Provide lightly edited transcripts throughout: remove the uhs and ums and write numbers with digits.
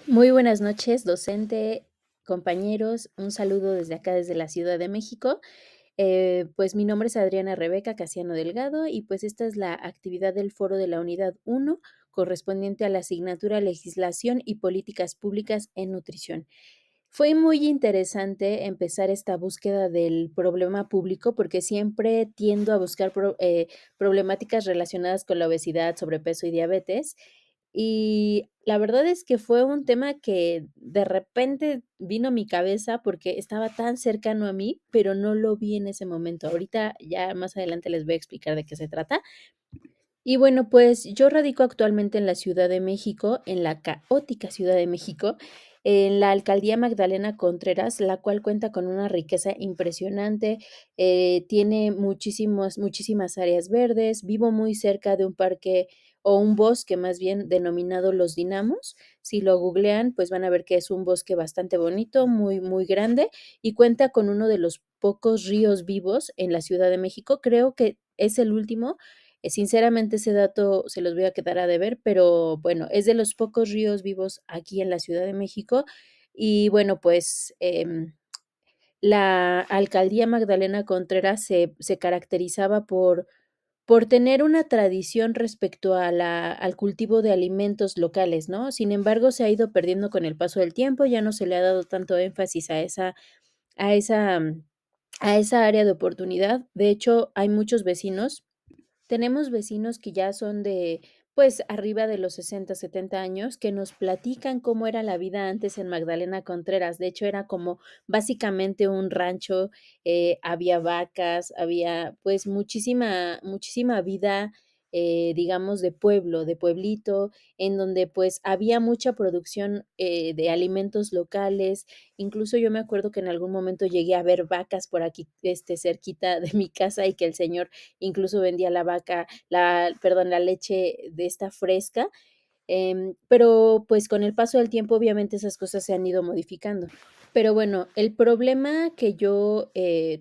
Muy buenas noches, docente, compañeros. Un saludo desde acá, desde la Ciudad de México. Pues mi nombre es Adriana Rebeca Casiano Delgado y pues esta es la actividad del Foro de la Unidad 1 correspondiente a la asignatura Legislación y Políticas Públicas en Nutrición. Fue muy interesante empezar esta búsqueda del problema público porque siempre tiendo a buscar problemáticas relacionadas con la obesidad, sobrepeso y diabetes. Y la verdad es que fue un tema que de repente vino a mi cabeza porque estaba tan cercano a mí, pero no lo vi en ese momento. Ahorita ya más adelante les voy a explicar de qué se trata. Y bueno, pues yo radico actualmente en la Ciudad de México, en la caótica Ciudad de México, en la alcaldía Magdalena Contreras, la cual cuenta con una riqueza impresionante, tiene muchísimas áreas verdes. Vivo muy cerca de un parque o un bosque más bien denominado Los Dinamos. Si lo googlean, pues van a ver que es un bosque bastante bonito, muy grande y cuenta con uno de los pocos ríos vivos en la Ciudad de México. Creo que es el último. Sinceramente, ese dato se los voy a quedar a deber, pero bueno, es de los pocos ríos vivos aquí en la Ciudad de México. Y bueno, pues, la alcaldía Magdalena Contreras se caracterizaba por tener una tradición respecto a la al cultivo de alimentos locales, ¿no? Sin embargo, se ha ido perdiendo con el paso del tiempo, ya no se le ha dado tanto énfasis a esa a esa área de oportunidad. De hecho, hay muchos vecinos. Tenemos vecinos que ya son de, pues, arriba de los 60, 70 años, que nos platican cómo era la vida antes en Magdalena Contreras. De hecho, era como básicamente un rancho. Había vacas, había, pues, muchísima vida, digamos, de pueblo, de pueblito, en donde, pues, había mucha producción, de alimentos locales. Incluso yo me acuerdo que en algún momento llegué a ver vacas por aquí, cerquita de mi casa, y que el señor incluso vendía la vaca, la leche de esta fresca. Pero, pues, con el paso del tiempo, obviamente, esas cosas se han ido modificando. Pero bueno, el problema que yo,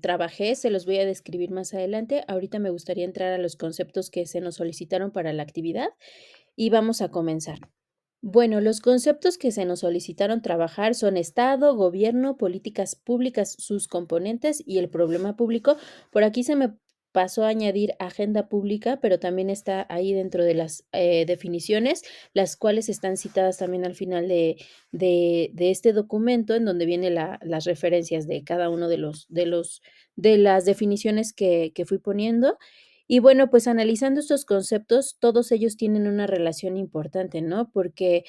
trabajé, se los voy a describir más adelante. Ahorita me gustaría entrar a los conceptos que se nos solicitaron para la actividad y vamos a comenzar. Bueno, los conceptos que se nos solicitaron trabajar son Estado, gobierno, políticas públicas, sus componentes y el problema público. Por aquí se me pasó a añadir agenda pública, pero también está ahí dentro de las definiciones, las cuales están citadas también al final de este documento, en donde vienen las referencias de cada uno de las definiciones que fui poniendo. Y bueno, pues analizando estos conceptos, todos ellos tienen una relación importante, ¿no? Porque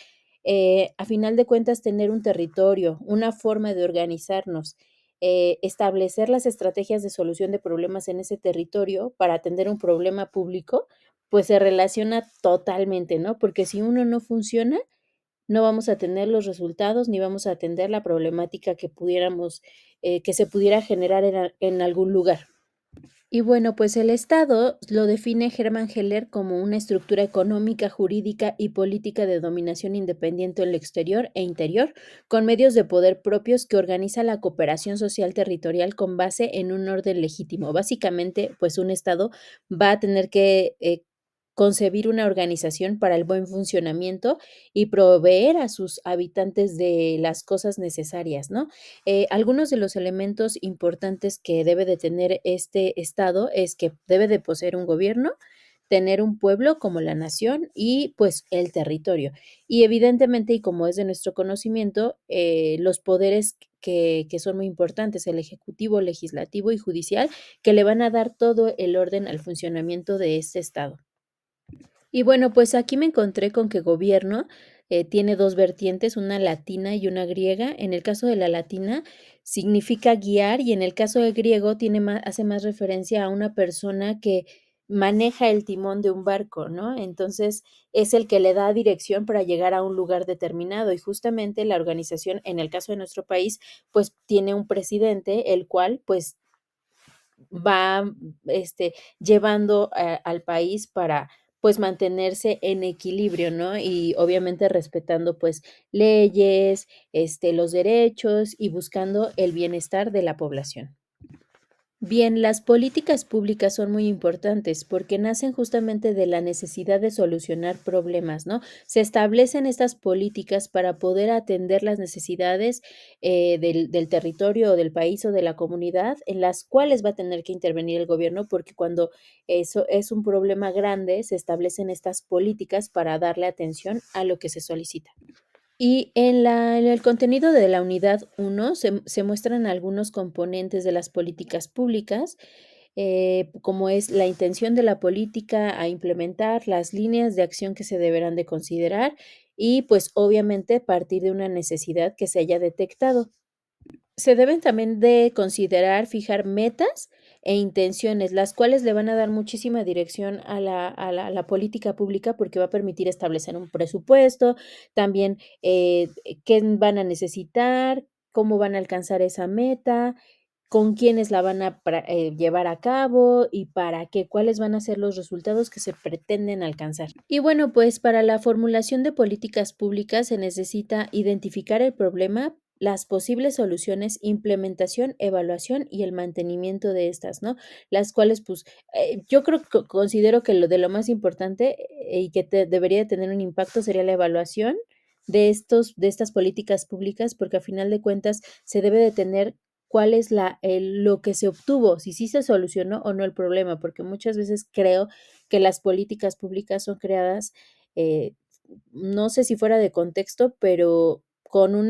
a final de cuentas, tener un territorio, una forma de organizarnos, establecer las estrategias de solución de problemas en ese territorio para atender un problema público, pues se relaciona totalmente, ¿no? Porque si uno no funciona, no vamos a tener los resultados ni vamos a atender la problemática que pudiéramos, que se pudiera generar en algún lugar. Y bueno, pues el Estado lo define Hermann Heller como una estructura económica, jurídica y política de dominación independiente en lo exterior e interior, con medios de poder propios que organiza la cooperación social territorial con base en un orden legítimo. Básicamente, pues un Estado va a tener que concebir una organización para el buen funcionamiento y proveer a sus habitantes de las cosas necesarias, ¿no? Algunos de los elementos importantes que debe de tener este estado es que debe de poseer un gobierno, tener un pueblo como la nación y pues el territorio. Y evidentemente, y como es de nuestro conocimiento, los poderes que son muy importantes, el ejecutivo, legislativo y judicial, que le van a dar todo el orden al funcionamiento de este estado. Y bueno, pues aquí me encontré con que gobierno tiene 2 vertientes, una latina y una griega. En el caso de la latina significa guiar y en el caso del griego hace más referencia a una persona que maneja el timón de un barco, ¿no? Entonces, es el que le da dirección para llegar a un lugar determinado y justamente la organización, en el caso de nuestro país, pues tiene un presidente, el cual, pues va, llevando al país para, pues, mantenerse en equilibrio, ¿no? Y obviamente respetando, pues, leyes, los derechos y buscando el bienestar de la población. Bien, las políticas públicas son muy importantes porque nacen justamente de la necesidad de solucionar problemas, ¿no? Se establecen estas políticas para poder atender las necesidades del territorio o del país o de la comunidad en las cuales va a tener que intervenir el gobierno, porque cuando eso es un problema grande, se establecen estas políticas para darle atención a lo que se solicita. Y en el contenido de la unidad uno se muestran algunos componentes de las políticas públicas, como es la intención de la política a implementar, las líneas de acción que se deberán de considerar y, pues, obviamente, partir de una necesidad que se haya detectado. Se deben también de considerar fijar metas e intenciones, las cuales le van a dar muchísima dirección a la política pública, porque va a permitir establecer un presupuesto, también, qué van a necesitar, cómo van a alcanzar esa meta, con quiénes la van a llevar a cabo y para qué, cuáles van a ser los resultados que se pretenden alcanzar. Y bueno, pues para la formulación de políticas públicas se necesita identificar el problema, las posibles soluciones, implementación, evaluación y el mantenimiento de estas, ¿no? Las cuales, pues, yo creo que considero que lo de lo más importante y que debería de tener un impacto sería la evaluación de estas políticas públicas, porque a final de cuentas se debe de tener cuál es lo que se obtuvo, si sí se solucionó o no el problema, porque muchas veces creo que las políticas públicas son creadas, eh, no sé si fuera de contexto, pero con un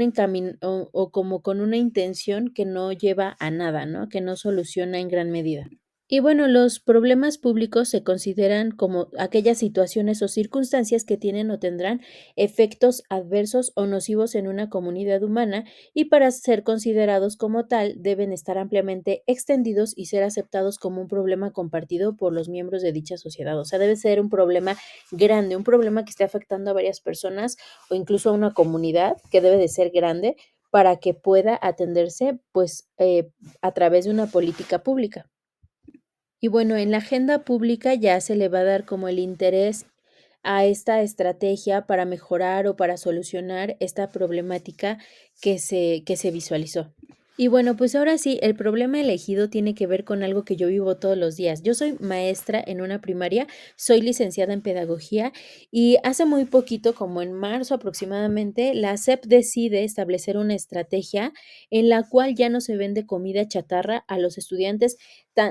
o como con una intención que no lleva a nada, ¿no? Que no soluciona en gran medida. Y bueno, los problemas públicos se consideran como aquellas situaciones o circunstancias que tienen o tendrán efectos adversos o nocivos en una comunidad humana y para ser considerados como tal deben estar ampliamente extendidos y ser aceptados como un problema compartido por los miembros de dicha sociedad. O sea, debe ser un problema grande, un problema que esté afectando a varias personas o incluso a una comunidad que debe de ser grande para que pueda atenderse pues a través de una política pública. Y bueno, en la agenda pública ya se le va a dar como el interés a esta estrategia para mejorar o para solucionar esta problemática que se visualizó. Y bueno, pues ahora sí, el problema elegido tiene que ver con algo que yo vivo todos los días. Yo soy maestra en una primaria, soy licenciada en pedagogía y hace muy poquito, como en marzo aproximadamente, la SEP decide establecer una estrategia en la cual ya no se vende comida chatarra a los estudiantes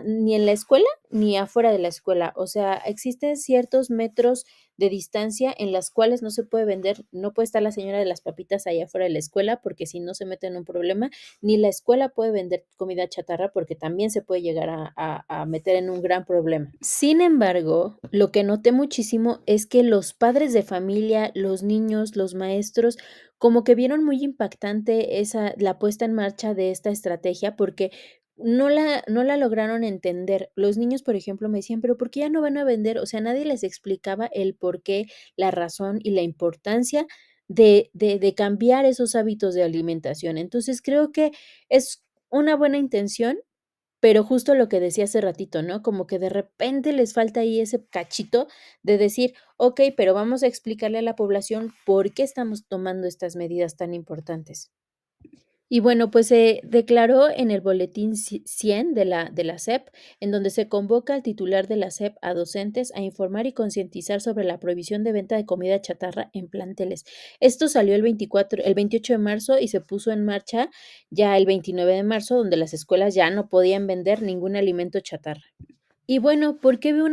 ni en la escuela ni afuera de la escuela. O sea, existen ciertos metros de distancia en las cuales no se puede vender, no puede estar la señora de las papitas allá afuera de la escuela porque si no se mete en un problema, ni la escuela puede vender comida chatarra porque también se puede llegar a meter en un gran problema. Sin embargo, lo que noté muchísimo es que los padres de familia, los niños, los maestros, como que vieron muy impactante la puesta en marcha de esta estrategia porque no la lograron entender. Los niños, por ejemplo, me decían: "¿Pero por qué ya no van a vender?". O sea, nadie les explicaba el porqué, la razón y la importancia de cambiar esos hábitos de alimentación. Entonces, creo que es una buena intención, pero justo lo que decía hace ratito, ¿no? Como que de repente les falta ahí ese cachito de decir: "Okey, pero vamos a explicarle a la población por qué estamos tomando estas medidas tan importantes". Y bueno, pues se declaró en el boletín 100 de la SEP, en donde se convoca al titular de la SEP a docentes a informar y concientizar sobre la prohibición de venta de comida chatarra en planteles. Esto salió el 28 de marzo y se puso en marcha ya el 29 de marzo, donde las escuelas ya no podían vender ningún alimento chatarra. Y bueno, ¿por qué veo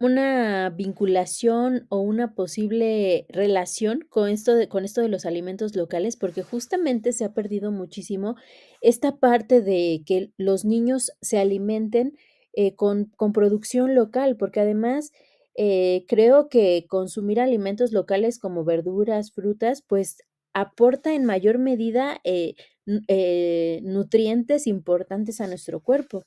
una vinculación o una posible relación con esto de los alimentos locales, porque justamente se ha perdido muchísimo esta parte de que los niños se alimenten, con producción local, porque además, creo que consumir alimentos locales como verduras, frutas, pues, aporta en mayor medida, nutrientes importantes a nuestro cuerpo.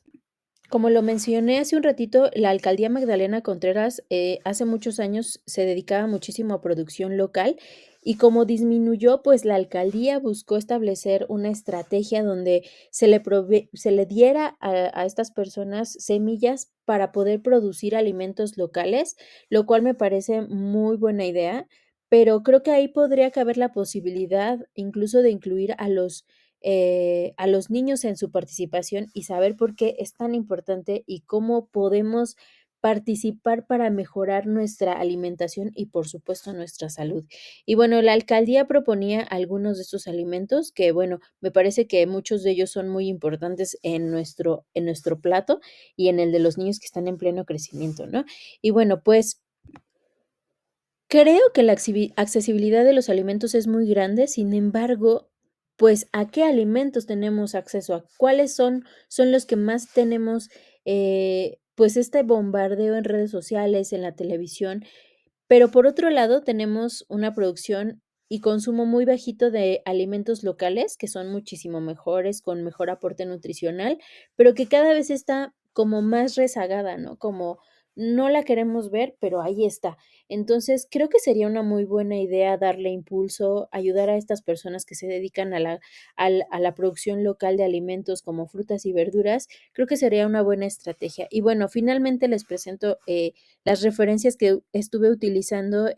Como lo mencioné hace un ratito, la alcaldía Magdalena Contreras, hace muchos años se dedicaba muchísimo a producción local y como disminuyó, pues la alcaldía buscó establecer una estrategia donde se le diera a estas personas semillas para poder producir alimentos locales, lo cual me parece muy buena idea, pero creo que ahí podría caber la posibilidad incluso de incluir a los a los niños en su participación y saber por qué es tan importante y cómo podemos participar para mejorar nuestra alimentación y, por supuesto, nuestra salud. Y bueno, la alcaldía proponía algunos de estos alimentos que, bueno, me parece que muchos de ellos son muy importantes en nuestro plato y en el de los niños que están en pleno crecimiento, ¿no? Y bueno, pues creo que la accesibilidad de los alimentos es muy grande, sin embargo, pues, ¿a qué alimentos tenemos acceso? ¿A cuáles son los que más tenemos, pues, este bombardeo en redes sociales, en la televisión? Pero por otro lado, tenemos una producción y consumo muy bajito de alimentos locales, que son muchísimo mejores, con mejor aporte nutricional, pero que cada vez está como más rezagada, ¿no? Como no la queremos ver, pero ahí está. Entonces, creo que sería una muy buena idea darle impulso, ayudar a estas personas que se dedican a la producción local de alimentos como frutas y verduras. Creo que sería una buena estrategia. Y bueno, finalmente les presento, las referencias que estuve utilizando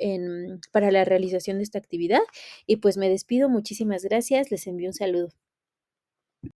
para la realización de esta actividad. Y pues me despido, muchísimas gracias, les envío un saludo.